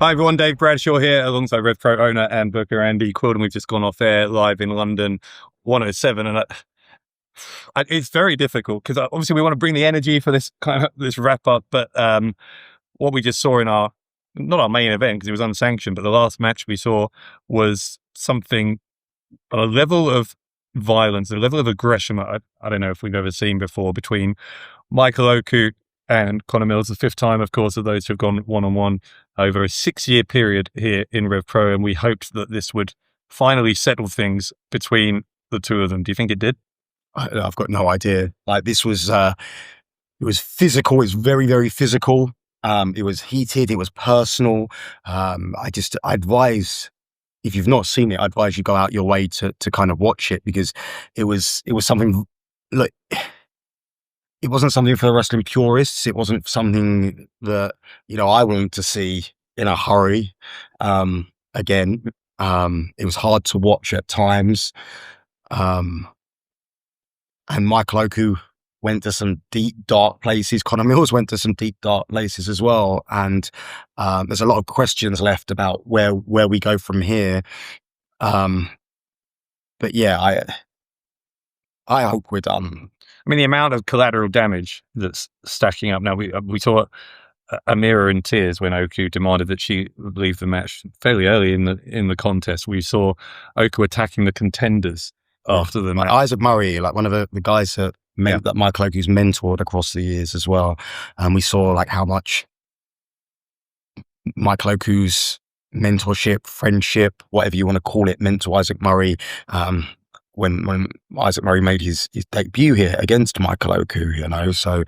Hi everyone, Dave Bradshaw here alongside RevPro owner and booker Andy Quildan. We've just gone off air live in London 107 and it's very difficult because obviously we want to bring the energy for this kind of this wrap up, but what we just saw in not our main event because it was unsanctioned, but the last match we saw was something on a level of violence, a level of aggression that I don't know if we've ever seen before between Michael Oku and Connor Mills, the fifth time, of course, of those who have gone one-on-one over a 6-year period here in RevPro, and we hoped that this would finally settle things between the two of them. Do you think it did? I've got no idea. Like this was, it was physical. It was very, very physical. It was heated. It was personal. I advise, if you've not seen it, I advise you go out your way to kind of watch it, because it was something. Look, it wasn't something for the wrestling purists. It wasn't something that, I wanted to see in a hurry. Again, it was hard to watch at times. And Michael Oku went to some deep, dark places. Connor Mills went to some deep, dark places as well. And there's a lot of questions left about where we go from here. But yeah, I hope we're done. I mean, the amount of collateral damage that's stacking up now. We saw Amira in tears when Oku demanded that she leave the match fairly early in the contest. We saw Oku attacking the contenders after the match. Isaac Murray, like one of the guys that Michael Oku's mentored across the years as well. And we saw like how much Michael Oku's mentorship, friendship, whatever you want to call it, meant to Isaac Murray. When Isaac Murray made his debut here against Michael Oku, so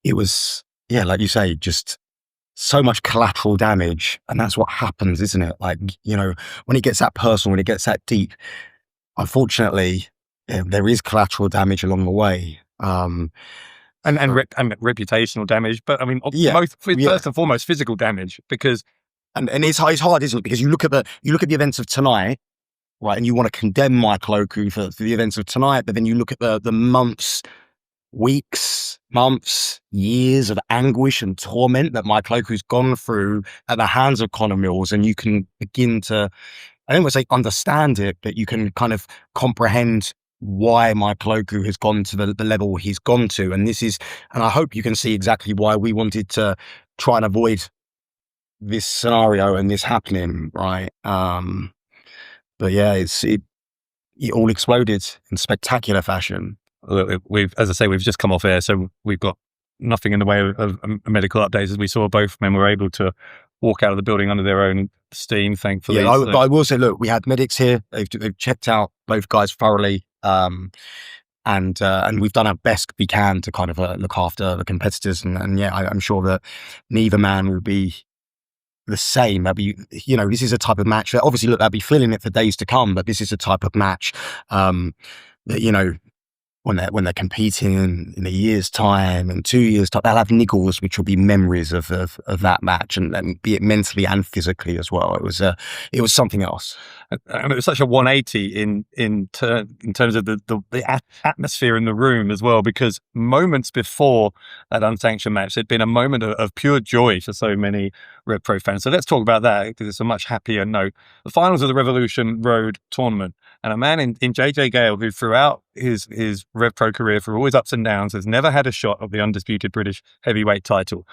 it was, like you say, just so much collateral damage. And that's what happens, isn't it? Like, when it gets that personal, when it gets that deep, unfortunately, there is collateral damage along the way. And reputational damage. But I mean, first and foremost, physical damage, because and it's hard, isn't it? Because you look at the events of tonight, right, and you want to condemn Michael Oku for the events of tonight, but then you look at the months, years of anguish and torment that Michael Oku's gone through at the hands of Connor Mills, and you can begin to, I don't want to say understand it, but you can kind of comprehend why Michael Oku has gone to the level he's gone to. And I hope you can see exactly why we wanted to try and avoid this scenario and this happening, right? But yeah, it all exploded in spectacular fashion. We've just come off air, so we've got nothing in the way of medical updates, as we saw both men were able to walk out of the building under their own steam, thankfully. Yeah, but I will say, look, we had medics here. They've checked out both guys thoroughly. And we've done our best we can to kind of look after the competitors. And I'm sure that neither man will be the same. This is a type of match that obviously, look, I'll be feeling it for days to come, but this is a type of match that, when they're competing in a year's time and 2 years' time, they'll have niggles, which will be memories of that match, and be it mentally and physically as well. It was something else. And it was such a 180 in terms of the atmosphere in the room as well, because moments before that unsanctioned match, there'd been a moment of pure joy for so many RevPro fans. So let's talk about that, because it's a much happier note. The finals of the Revolution Road tournament, and a man in JJ Gale, who throughout his RevPro career, for all his ups and downs, has never had a shot of the undisputed British heavyweight title.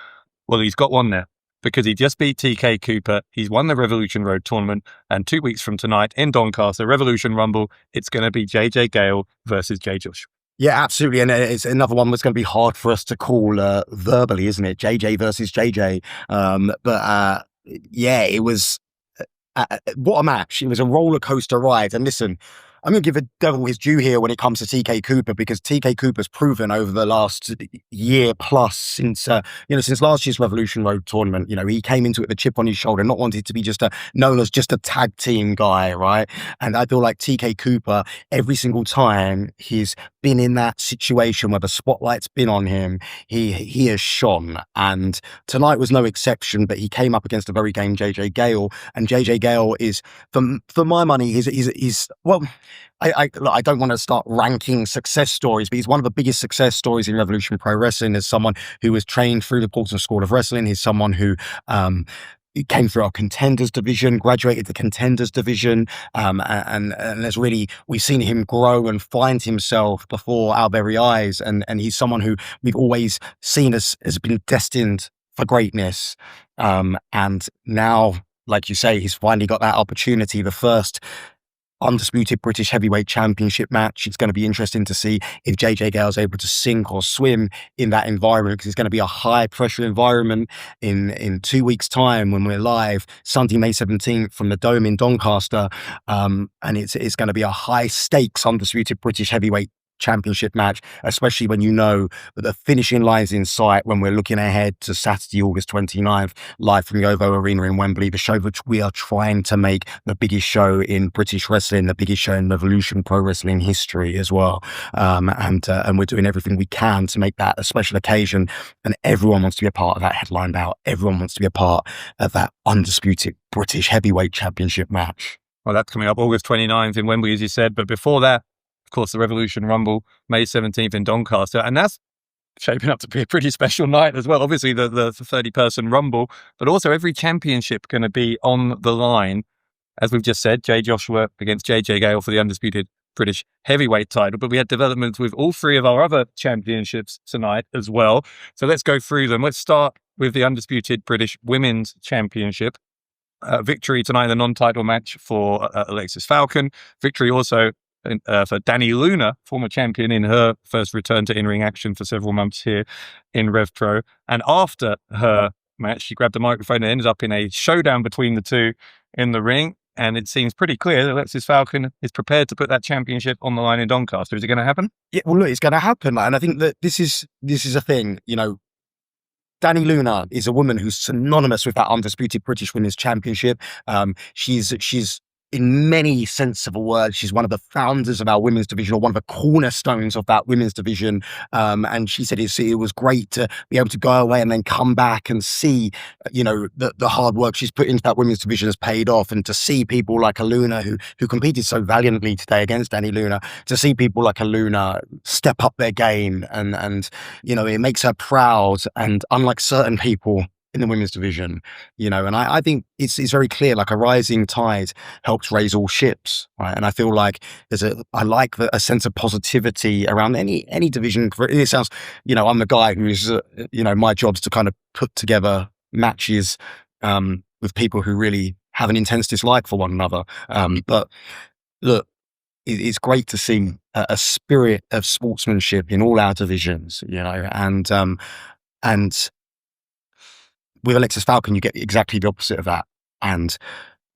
Well, he's got one now, because he just beat TK Cooper. He's won the Revolution Road tournament, and 2 weeks from tonight in Doncaster, Revolution Rumble, it's going to be JJ Gale versus Jay Josh. Yeah, absolutely. And it's another one that's going to be hard for us to call verbally, isn't it? JJ versus JJ. It was what a match. It was a roller coaster ride. And listen, I'm going to give the devil his due here when it comes to TK Cooper, because TK Cooper's proven over the last year plus since last year's Revolution Road tournament, he came into it with a chip on his shoulder, not wanting to be known as just a tag team guy, right? And I feel like TK Cooper, every single time he's been in that situation where the spotlight's been on him, he has shone. And tonight was no exception, but he came up against a very game JJ Gale, and JJ Gale is, for my money, he's look, I don't want to start ranking success stories, but he's one of the biggest success stories in Revolution Pro Wrestling. As someone who was trained through the Portsmouth School of Wrestling, he's someone who he came through our contenders division, graduated the contenders division, and has really, we've seen him grow and find himself before our very eyes. And he's someone who we've always seen as been destined for greatness. And now, like you say, he's finally got that opportunity, the first undisputed British heavyweight championship match. It's going to be interesting to see if JJ Gale's able to sink or swim in that environment, because it's going to be a high pressure environment in 2 weeks' time when we're live, Sunday, May 17th from the Dome in Doncaster. And it's going to be a high stakes undisputed British heavyweight championship match, especially when you know that the finishing line's in sight when we're looking ahead to Saturday, August 29th, live from the OVO Arena in Wembley, the show which we are trying to make the biggest show in British wrestling, the biggest show in Revolution Pro Wrestling history as well. And we're doing everything we can to make that a special occasion, and everyone wants to be a part of that headline bout. Everyone wants to be a part of that undisputed British heavyweight championship match. Well, that's coming up August 29th in Wembley, as you said, but before that, of course, the Revolution Rumble, May 17th in Doncaster. And that's shaping up to be a pretty special night as well. Obviously, the 30-person Rumble, but also every championship going to be on the line. As we've just said, Jay Joshua against JJ Gale for the undisputed British heavyweight title. But we had developments with all three of our other championships tonight as well. So let's go through them. Let's start with the undisputed British Women's Championship. Victory tonight in the non-title match for Alexis Falcon. Victory also for Dani Luna, former champion, in her first return to in-ring action for several months here in RevPro. And after her match, she grabbed the microphone and ended up in a showdown between the two in the ring. And it seems pretty clear that Alexis Falcon is prepared to put that championship on the line in Doncaster. Is it going to happen? Yeah, well, look, it's going to happen. And I think that this is a thing, you know. Dani Luna is a woman who's synonymous with that undisputed British Women's Championship. She's in many sense of a word, she's one of the founders of our women's division, or one of the cornerstones of that women's division. And she said it was great to be able to go away and then come back and see, you know, the hard work she's put into that women's division has paid off. And to see people like Aluna, who competed so valiantly today against Dani Luna, to see people like Aluna step up their game, and you know, it makes her proud. And unlike certain people in the women's division, you know, and I think it's very clear, like a rising tide helps raise all ships, right? And I feel like I like a sense of positivity around any division. It sounds, you know, I'm the guy who's, you know, my job's to kind of put together matches with people who really have an intense dislike for one another. But look, it's great to see a spirit of sportsmanship in all our divisions, you know, and with Alexis Falcon, you get exactly the opposite of that. And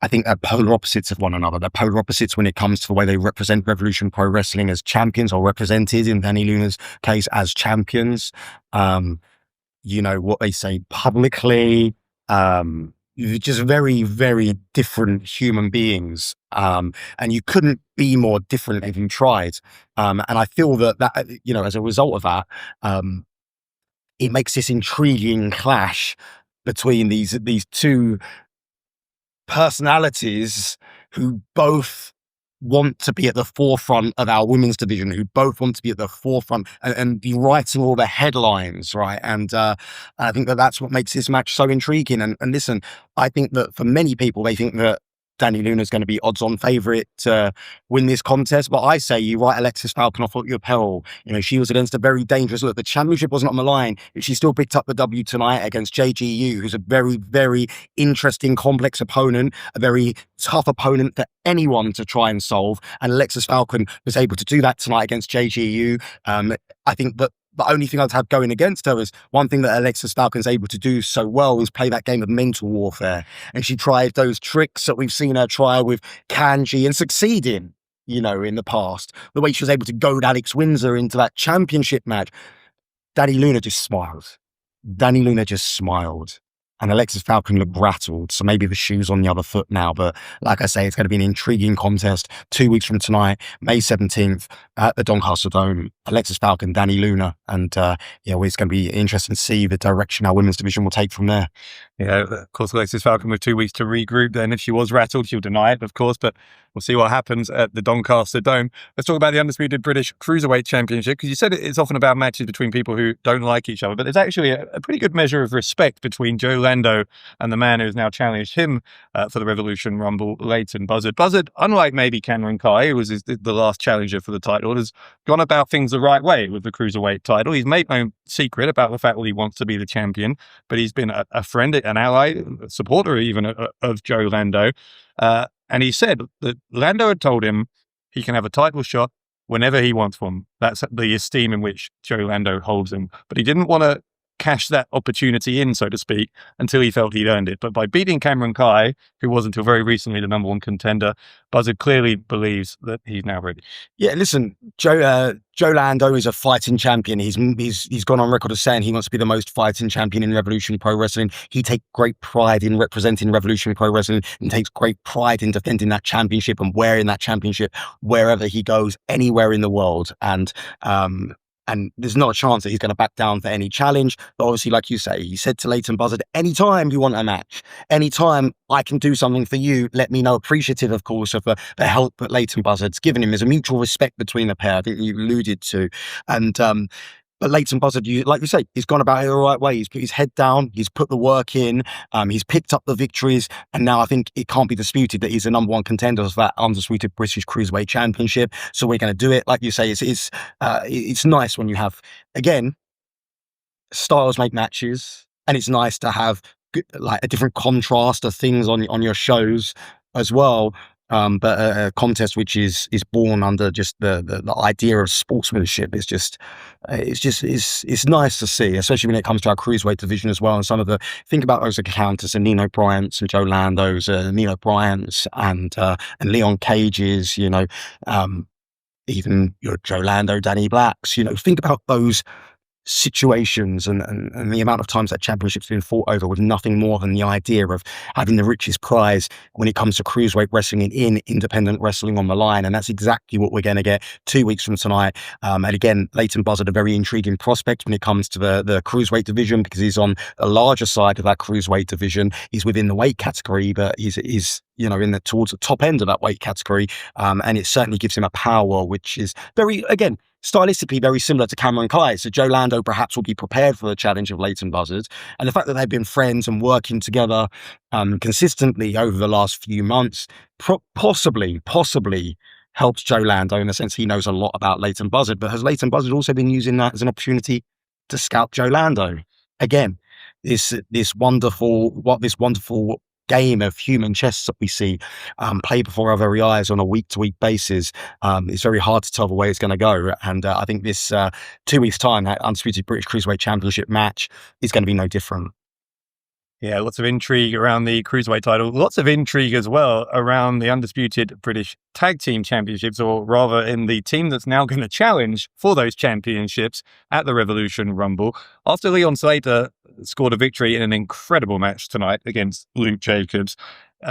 I think they're polar opposites of one another. They're polar opposites when it comes to the way they represent Revolution Pro Wrestling as champions, or represented in Dani Luna's case as champions. You know, what they say publicly, just very, very different human beings. And you couldn't be more different if you tried. And I feel that, you know, as a result of that, it makes this intriguing clash between these two personalities who both want to be at the forefront of our women's division, who both want to be at the forefront and be writing all the headlines, right? And I think that's what makes this match so intriguing. And listen, I think that for many people, they think that Dani Luna is going to be odds-on favourite to win this contest. But I say you write Alexis Falcon off at your peril. You know, she was against a very dangerous look. The championship wasn't on the line, but she still picked up the W tonight against JGU, who's a very, very interesting, complex opponent, a very tough opponent for anyone to try and solve. And Alexis Falcon was able to do that tonight against JGU. I think that the only thing I'd have going against her is one thing that Alexis Falcon's able to do so well is play that game of mental warfare. And she tried those tricks that we've seen her try with Kanji and succeed in, you know, in the past. The way she was able to goad Alex Windsor into that championship match. Dani Luna just smiled. Dani Luna just smiled. And Alexis Falcon looked rattled. So maybe the shoe's on the other foot now. But like I say, it's going to be an intriguing contest 2 weeks from tonight, May 17th at the Doncaster Dome Alexis Falcon, Danny Luna, and yeah, well, it's going to be interesting to see the direction our women's division will take from there. Yeah, of course, Alexis Falcon with 2 weeks to regroup. Then, if she was rattled, she'll deny it, of course, but we'll see what happens at the Doncaster Dome. Let's talk about the undisputed British Cruiserweight Championship, because you said it's often about matches between people who don't like each other, but there's actually a pretty good measure of respect between Joe Lando and the man who's now challenged him for the Revolution Rumble, Leighton Buzzard. Buzzard, unlike maybe Cameron Kai, who was the last challenger for the title, has gone about things the right way with the Cruiserweight title. He's made no secret about the fact that he wants to be the champion, but he's been a friend, an ally, a supporter even of Joe Lando. And he said that Lando had told him he can have a title shot whenever he wants one. That's the esteem in which Joe Lando holds him. But he didn't want to cash that opportunity in, so to speak, until he felt he'd earned it. But by beating Cameron Kai, who was until very recently the number one contender, Buzzard clearly believes that he's now ready. Yeah, listen, Joe Lando is a fighting champion. He's gone on record as saying he wants to be the most fighting champion in Revolution Pro Wrestling. He takes great pride in representing Revolution Pro Wrestling and takes great pride in defending that championship and wearing that championship wherever he goes, anywhere in the world. And there's not a chance that he's going to back down for any challenge. But obviously, like you say, he said to Leighton Buzzard, anytime you want a match, anytime I can do something for you, let me know. Appreciative, of course, of the help that Leighton Buzzard's given him. There's a mutual respect between the pair, I think you alluded to. And but Leighton Buzzard, like you say, he's gone about it the right way. He's put his head down, he's put the work in, he's picked up the victories, and now I think it can't be disputed that he's the number one contender for that undisputed British Cruiserweight Championship. So we're going to do it. Like you say, it's nice when you have, again, styles make matches, and it's nice to have like a different contrast of things on your shows as well. But a contest which is born under just the idea of sportsmanship is it's nice to see, especially when it comes to our cruiserweight division as well. And some of think about those encounters and Nino Bryant's and Joe Lando's, Nino Bryant's and Leon Cage's, even Joe Lando, Danny Black's, think about those situations and the amount of times that championship's been fought over with nothing more than the idea of having the richest prize when it comes to cruiserweight wrestling and in independent wrestling on the line. And that's exactly what we're going to get 2 weeks from tonight. And again, Leighton Buzzard, a very intriguing prospect when it comes to the cruiserweight division, because he's on the larger side of that cruiserweight division. He's within the weight category, but he's towards the top end of that weight category. And it certainly gives him a power which is very, again, stylistically very similar to Cameron Kai. So Joe Lando perhaps will be prepared for the challenge of Leighton Buzzard. And the fact that they've been friends and working together consistently over the last few months possibly helps Joe Lando in the sense he knows a lot about Leighton Buzzard. But has Leighton Buzzard also been using that as an opportunity to scout Joe Lando? Again, this wonderful game of human chess that we see play before our very eyes on a week-to-week basis. It's very hard to tell the way it's going to go. And I think this 2 weeks' time, that Undisputed British Cruiserweight Championship match is going to be no different. Yeah, lots of intrigue around the Cruiserweight title. Lots of intrigue as well around the Undisputed British Tag Team Championships, or rather in the team that's now going to challenge for those championships at the Revolution Rumble. After Leon Slater scored a victory in an incredible match tonight against Luke Jacobs,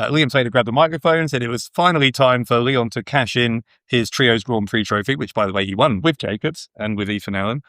Leon Slater grabbed the microphone, said it was finally time for Leon to cash in his Trios Grand Prix trophy, which, by the way, he won with Jacobs and with Ethan Allen.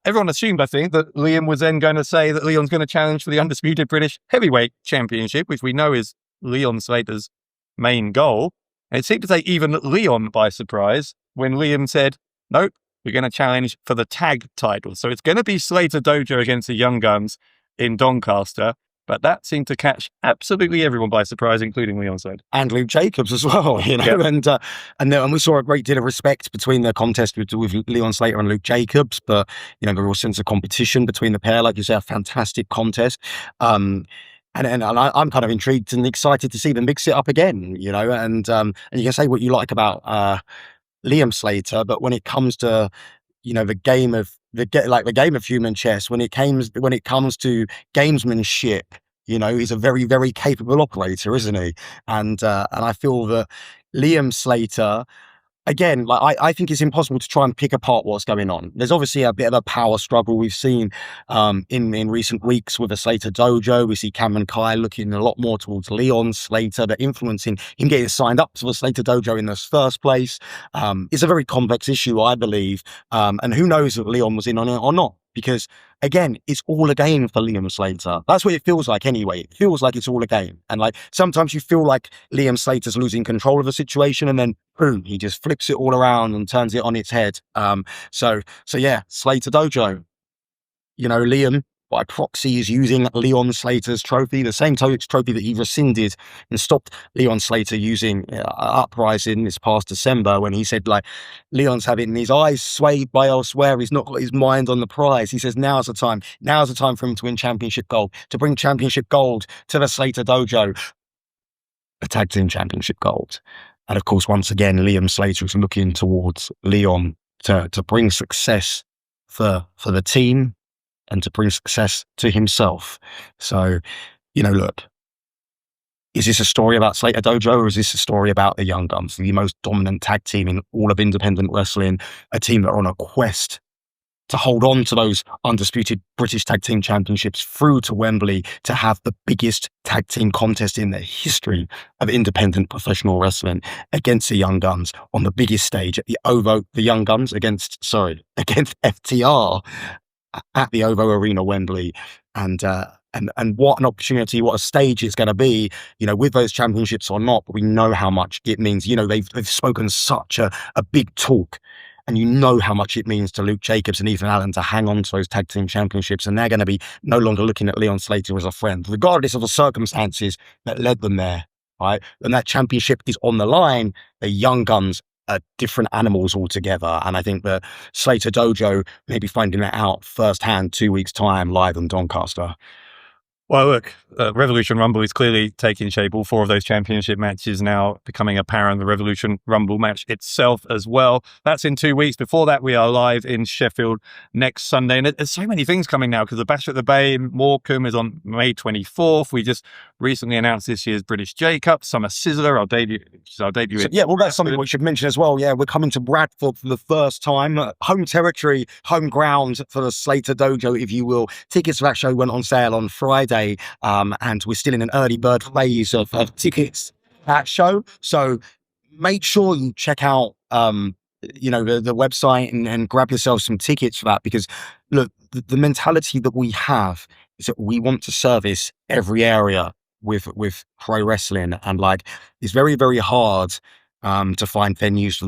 Everyone assumed, I think, that Liam was then going to say that Leon's going to challenge for the Undisputed British Heavyweight Championship, which we know is Leon Slater's main goal. And it seemed to take even Leon by surprise when Liam said, nope, we're going to challenge for the tag title. So it's going to be Slater Dojo against the Young Guns in Doncaster. But that seemed to catch absolutely everyone by surprise, including Leon Slater. And Luke Jacobs as well, Yep. And we saw a great deal of respect between the contest with Leon Slater and Luke Jacobs, but, there was a sense of competition between the pair. Like you say, a fantastic contest. And I'm kind of intrigued and excited to see them mix it up again, and you can say what you like about Liam Slater, but when it comes to the game of human chess, when it comes to gamesmanship, he's a very, very capable operator, isn't he? And I feel that Liam Slater again, like I think it's impossible to try and pick apart what's going on. There's obviously a bit of a power struggle we've seen in recent weeks with the Slater dojo. We see Cameron Kai looking a lot more towards Leon Slater, but influencing him getting signed up to the Slater dojo in the first place. It's a very complex issue, I believe, and who knows if Leon was in on it or not. Because again, it's all a game for Liam Slater. That's what it feels like anyway. It feels like it's all a game. And like sometimes you feel like Liam Slater's losing control of the situation, and then boom, he just flips it all around and turns it on its head. So yeah, Slater Dojo. Liam by proxy is using Leon Slater's trophy, the same trophy that he rescinded and stopped Leon Slater using Uprising this past December, when he said, like, Leon's having his eyes swayed by elsewhere. He's not got his mind on the prize. He says, now's the time. Now's the time for him to win championship gold, to bring championship gold to the Slater Dojo, a tag team championship gold. And of course, once again, Liam Slater is looking towards Leon to bring success for the team and to bring success to himself. So, look, is this a story about Slater Dojo, or is this a story about the Young Guns, the most dominant tag team in all of independent wrestling, a team that are on a quest to hold on to those undisputed British Tag Team Championships through to Wembley, to have the biggest tag team contest in the history of independent professional wrestling against the Young Guns on the biggest stage at the OVO, the Young Guns against FTR at the OVO Arena, Wembley. And what an opportunity, what a stage it's going to be, with those championships or not. But we know how much it means. They've spoken such a big talk. And you know how much it means to Luke Jacobs and Ethan Allen to hang on to those tag team championships. And they're going to be no longer looking at Leon Slater as a friend, regardless of the circumstances that led them there, right? And that championship is on the line. The Young Guns are different animals altogether. And I think that Slater Dojo may be finding that out firsthand 2 weeks' time live on Doncaster. Well, look, Revolution Rumble is clearly taking shape. All four of those championship matches now becoming apparent. The Revolution Rumble match itself as well. That's in 2 weeks. Before that, we are live in Sheffield next Sunday. And there's so many things coming now, because the Bash at the Bay in Morecambe is on May 24th. We just recently announced this year's British J Cup, Summer Sizzler, our debut. So, yeah, well, that's something we should mention as well. Yeah, we're coming to Bradford for the first time. Home territory, home ground for the Slater Dojo, if you will. Tickets for that show went on sale on Friday. And we're still in an early bird phase of tickets at that show. So make sure you check out, the website and grab yourself some tickets for that, because look, the mentality that we have is that we want to service every area with pro wrestling, and like, it's very, very hard to find venues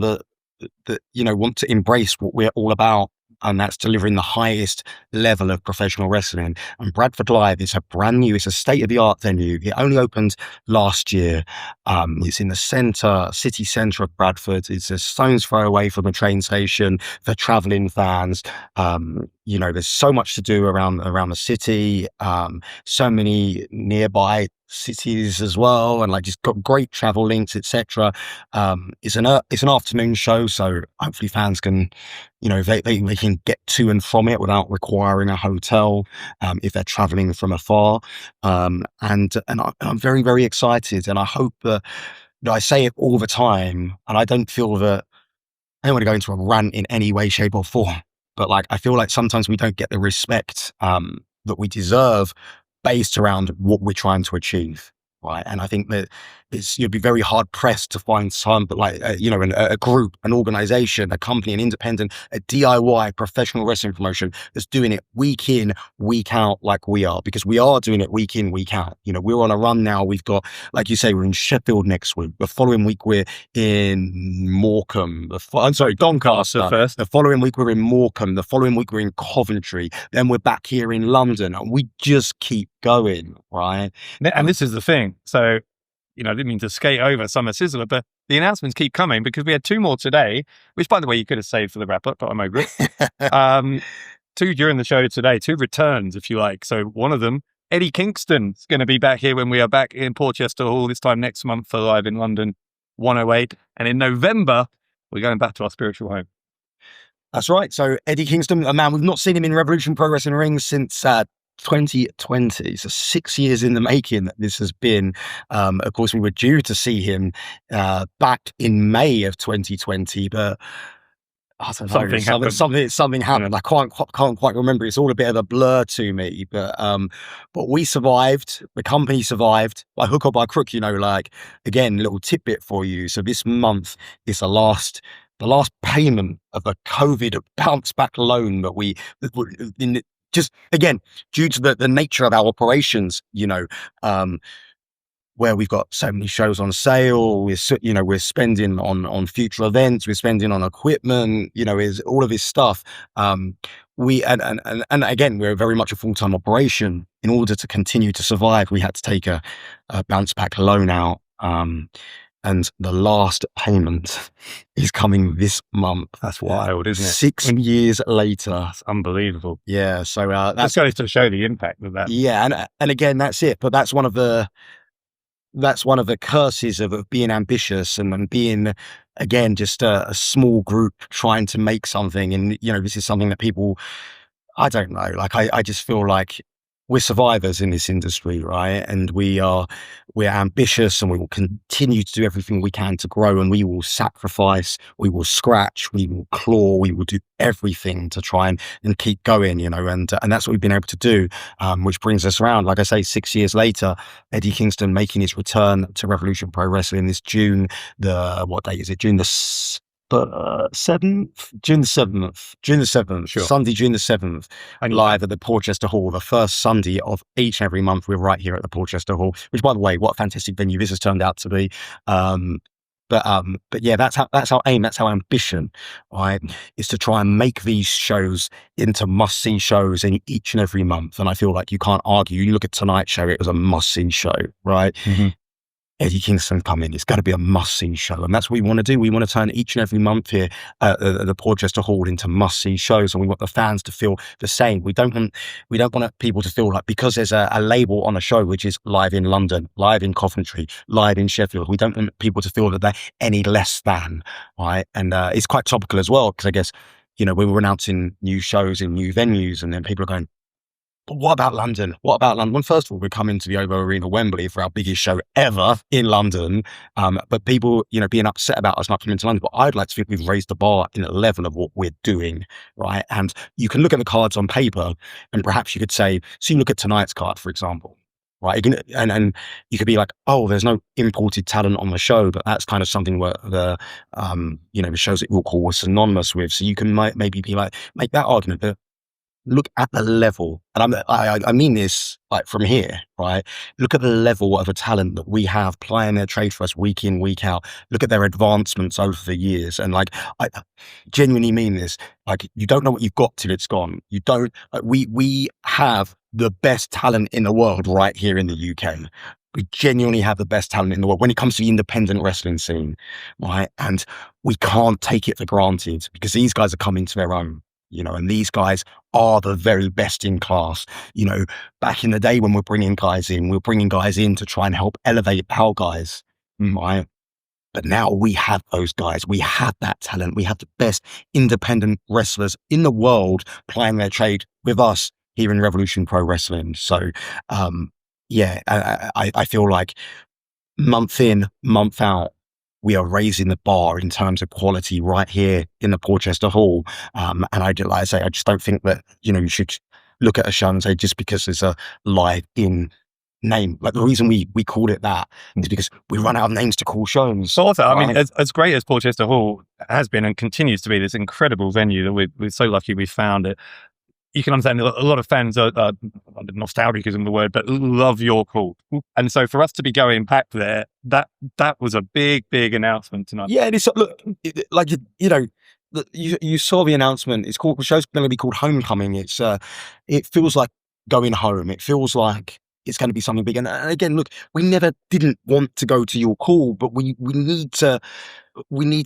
that want to embrace what we're all about, and that's delivering the highest level of professional wrestling. And Bradford Live is it's a state-of-the-art venue. It only opened last year. It's in the city centre of Bradford. It's a stone's throw away from a train station for travelling fans. There's so much to do around the city. So many nearby cities as well, and like, just got great travel links, etc. It's an afternoon show, so hopefully fans can, they can get to and from it without requiring a hotel if they're traveling from afar. And I'm very, very excited, and I hope that, I say it all the time, and I don't feel that I don't want to go into a rant in any way, shape, or form, but like, I feel like sometimes we don't get the respect that we deserve based around what we're trying to achieve, right? And I think that you'd be very hard pressed to find some, but like, a group, an organization, a company, an independent, a DIY professional wrestling promotion that's doing it week in, week out like we are, because we are doing it week in, week out. We're on a run now. We've got, like you say, we're in Sheffield next week. The following week, we're in Morecambe. Doncaster first. The following week, we're in Morecambe. The following week, we're in Coventry. Then we're back here in London, and we just keep going, right? And this is the thing. So, I didn't mean to skate over Summer Sizzler, but the announcements keep coming, because we had two more today, which, by the way, you could have saved for the wrap-up, but I'm over it. Two during the show today, two returns, if you like. So one of them, Eddie Kingston, is going to be back here when we are back in Porchester Hall this time next month for Live in London 108. And in November, we're going back to our spiritual home. That's right. So Eddie Kingston, a man, we've not seen him in Revolution Pro Wrestling Ring since 2020, so 6 years in the making that this has been. Of course, we were due to see him back in May of 2020, but I don't know, Something happened. something happened. I can't quite remember. It's all a bit of a blur to me. But we survived. The company survived by hook or by crook. Like, again, little tidbit for you. So this month is the last payment of a COVID bounce back loan that just again, due to the nature of our operations. Where we've got so many shows on sale, we're spending on future events, we're spending on equipment, is all of this stuff. We and again, we're very much a full-time operation. In order to continue to survive, we had to take a bounce back loan out. And the last payment is coming this month. That's wild, isn't it? 6 years later. That's unbelievable. Yeah. So That's goes to show the impact of that. Yeah, and again, that's it. But that's one of the curses of being ambitious and being, again, just a small group trying to make something. And, this is something that people, I don't know, like, I just feel like we're survivors in this industry, right? And we're ambitious, and we will continue to do everything we can to grow, and we will sacrifice, we will scratch, we will claw, we will do everything to try and keep going, and that's what we've been able to do, which brings us around, like I say, 6 years later, Eddie Kingston making his return to Revolution Pro Wrestling this June, what date is it? June the 7th, Sure. Sunday, June the 7th, and live at the Porchester Hall, the first Sunday of each and every month. We're right here at the Porchester Hall, which, by the way, what a fantastic venue this has turned out to be. But yeah, that's our aim, that's our ambition, right? Is to try and make these shows into must-see shows in each and every month. And I feel like you can't argue. You look at tonight's show; it was a must-see show, right? Mm-hmm. Eddie Kingston coming. It's got to be a must-see show, and that's what we want to do. We want to turn each and every month here at the Porchester Hall into must-see shows, and we want the fans to feel the same. We don't want people to feel like, because there's a label on a show which is live in London, live in Coventry, live in Sheffield. We don't want people to feel that they're any less than, right? And it's quite topical as well, because I guess we were announcing new shows in new venues, and then people are going, but what about London? What about London? Well, first of all, we're coming to the OVO Arena, Wembley, for our biggest show ever in London. But people, being upset about us not coming to London. But I'd like to think we've raised the bar in a level of what we're doing, right? And you can look at the cards on paper, and perhaps you could say, so you look at tonight's card, for example, right? And you could be like, oh, there's no imported talent on the show, but that's kind of something where the shows that we'll call synonymous with. So you can maybe be like, make that argument, but look at the level, and I mean this like from here, right? Look at the level of a talent that we have playing their trade for us week in, week out. Look at their advancements over the years, and like, I genuinely mean this. Like, you don't know what you've got till it's gone. You don't. We have the best talent in the world right here in the UK. We genuinely have the best talent in the world when it comes to the independent wrestling scene, right? And we can't take it for granted, because these guys are coming to their own. And these guys are the very best in class. Back in the day when we're bringing guys in to try and help elevate our guys, right? But now we have those guys. We have that talent. We have the best independent wrestlers in the world playing their trade with us here in Revolution Pro Wrestling. So, yeah, I feel like month in, month out, we are raising the bar in terms of quality right here in the Porchester Hall. And I just don't think that, you should look at a show and say, just because there's a live in name, like, the reason we called it that is because we run out of names to call shows. So also, right? I mean, as great as Porchester Hall has been and continues to be, this incredible venue that we're so lucky we found it. You can understand a lot of fans are nostalgic isn't the word, but love your call. And so for us to be going back there, that was a big announcement tonight. Yeah, it's look, like, you saw the announcement. It's called, the show's going to be called Homecoming. It feels like going home. It feels like it's going to be something big. And again, look, we never didn't want to go to your call, but we need to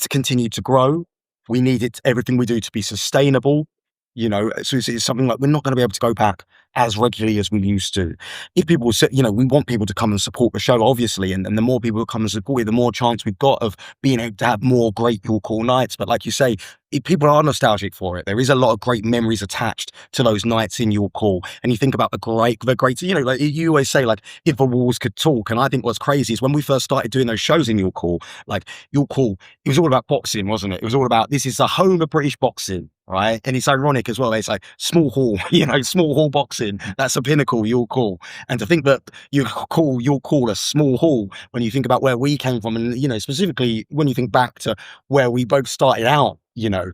continue to grow. We need everything we do to be sustainable. You know, so it's something like we're not going to be able to go back as regularly as we used to. If people say, you know, we want people to come and support the show, obviously, and the more people who come and support it, the more chance we've got of being able to have more great Your Call nights. But like you say, if people are nostalgic for it, there is a lot of great memories attached to those nights in Your Call. And you think about the great, you know, like you always say, like, if the walls could talk. And I think what's crazy is when we first started doing those shows in Your Call, like Your Call, it was all about boxing, wasn't it? It was all about, this is the home of British boxing. Right. And it's ironic as well. It's like small hall, you know, small hall boxing. That's a pinnacle, Your Call. And to think that you call Your Call a small hall when you think about where we came from, and, you know, specifically when you think back to where we both started out, you know,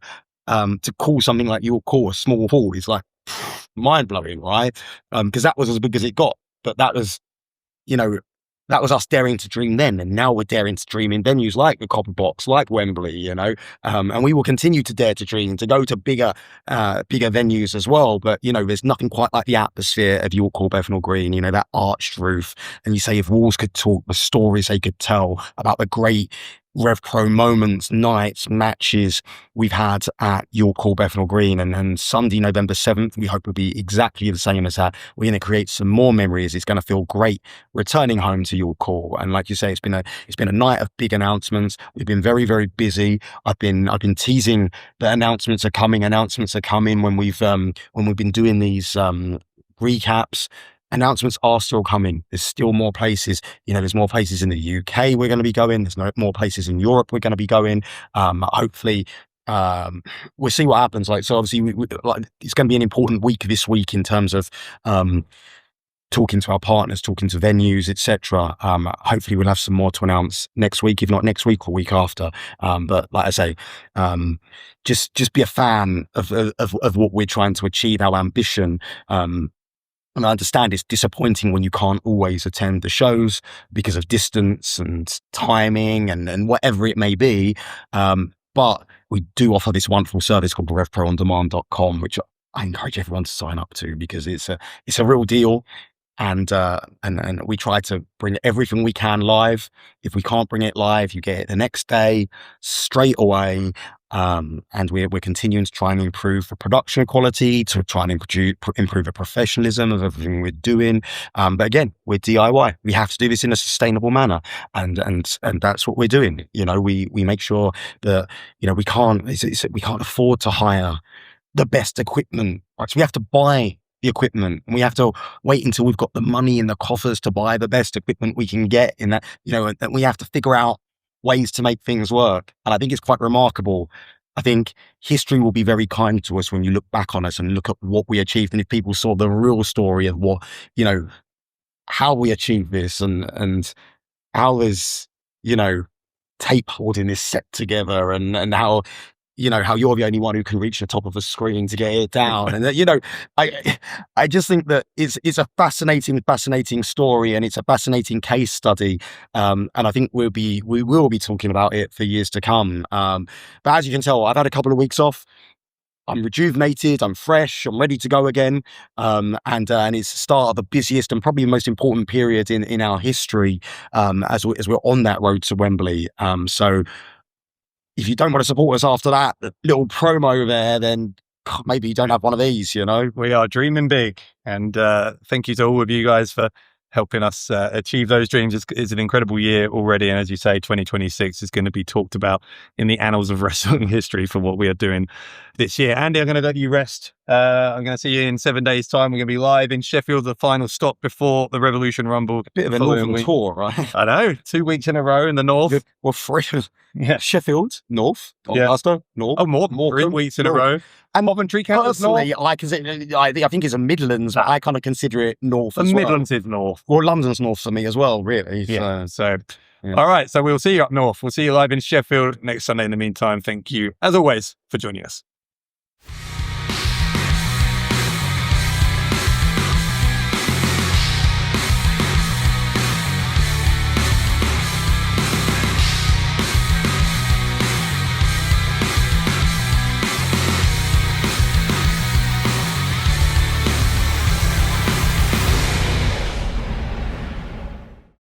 to call something like Your Call a small hall is like mind blowing, right? Because that was as big as it got. But that was, you know, that was us daring to dream then, and now we're daring to dream in venues like the Copper Box, like Wembley, you know, and we will continue to dare to dream, to go to bigger venues as well. But, you know, there's nothing quite like the atmosphere of Your Call, Bethnal Green, you know, that arched roof. And you say if walls could talk, the stories they could tell about the great RevPro moments, nights, matches we've had at Your Call, Bethnal Green, and Sunday, November 7th, we hope will be exactly the same as that. We're going to create some more memories. It's going to feel great returning home to Your Call. And like you say, it's been a night of big announcements. We've been very, very busy. I've been teasing that announcements are coming when we've been doing these recaps. Announcements are still coming. There's still more places. You know, there's more places in the UK we're going to be going. There's more places in Europe we're going to be going. Hopefully, we'll see what happens. Like, so obviously, like, it's going to be an important week this week in terms of talking to our partners, talking to venues, etc. Hopefully, we'll have some more to announce next week, if not next week or week after. But like I say, just be a fan of what we're trying to achieve, our ambition. And I understand it's disappointing when you can't always attend the shows because of distance and timing and whatever it may be. But we do offer this wonderful service called RevProOnDemand.com, which I encourage everyone to sign up to, because it's a real deal. And we try to bring everything we can live. If we can't bring it live, you get it the next day, straight away. And we're continuing to try and improve the production quality, to try and improve the professionalism of everything we're doing. But again, we're DIY. We have to do this in a sustainable manner, and that's what we're doing. You know, we make sure that, you know, we can't afford to hire the best equipment. Right? So we have to buy the equipment, and we have to wait until we've got the money in the coffers to buy the best equipment we can get in that, you know, and we have to figure out ways to make things work. And I think it's quite remarkable. I think history will be very kind to us when you look back on us and look at what we achieved. And if people saw the real story of what, you know, how we achieved this, and how there's, you know, tape holding this set together, and how, you know, how you're the only one who can reach the top of a screen to get it down. And, you know, I just think that it's a fascinating story, and it's a fascinating case study. And I think we will be talking about it for years to come. But as you can tell, I've had a couple of weeks off. I'm rejuvenated, I'm fresh, I'm ready to go again. And it's the start of the busiest and probably the most important period in our history, as we're on that road to Wembley. So if you don't want to support us after that little promo there, then maybe you don't have one of these, you know. We are dreaming big. And thank you to all of you guys for helping us achieve those dreams. It's an incredible year already. And as you say, 2026 is going to be talked about in the annals of wrestling history for what we are doing this year. Andy, I'm going to let you rest. I'm going to see you in 7 days' time. We're going to be live in Sheffield, the final stop before the Revolution Rumble. A bit of a northern tour, right? I know. 2 weeks in a row in the north. Well, fresh. Yeah. Sheffield, north. Doncaster, north. Oh, more 3 weeks in a row. And Coventry Counties, personally, I think it's a Midlands, but I kind of consider it north as well. Midlands is north. Well, London's north for me as well, really. Yeah. So all right. So we'll see you up north. We'll see you live in Sheffield next Sunday. In the meantime, thank you, as always, for joining us.